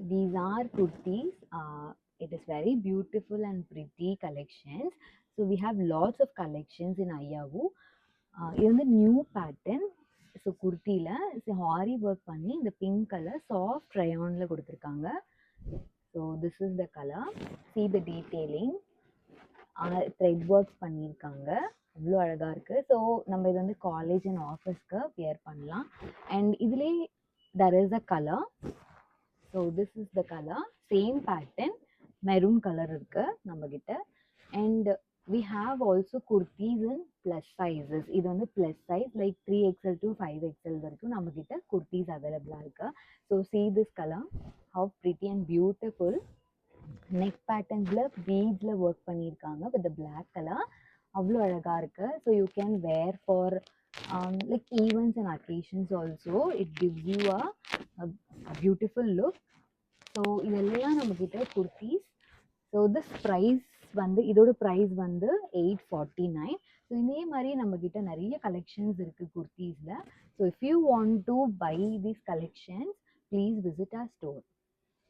These are kurtis. It is very beautiful and pretty collections. So we have lots of collections in Ayavu. இது வந்து new pattern. So குர்த்தியில் ஹாரி work பண்ணி இந்த pink colour soft ரயானில் கொடுத்துருக்காங்க. So this is the colour. See the detailing. Thread work பண்ணியிருக்காங்க. அவ்வளோ அழகாக இருக்குது. ஸோ நம்ம இது வந்து காலேஜ் அண்ட் ஆஃபீஸ்க்கு வியர் பண்ணலாம். அண்ட் இதுலேயே there is a color. So this is the color. Same pattern. Maroon color இருக்கு நம்ம கிட்ட. And we have also kurtis in plus sizes. இது வந்து plus size like 3XL to 5XL வரைக்கும் நம்ம கிட்ட kurtis available இருக்கு. So see this color, how pretty and beautiful. Neck patternsல beadsல work பண்ணியிருக்காங்க with the black color. அவ்வளோ அழகா இருக்கு. So you can wear for like events and occasions also. It gives you a beautiful look. So இதெல்லாம் நம்மக்கிட்ட kurtis. So this price வந்து இதோட price வந்து 849. So இதே மாதிரி நம்மக்கிட்ட நிறைய கலெக்ஷன்ஸ் இருக்குது குர்த்தீஸில். So if you want to buy these collections please visit our store.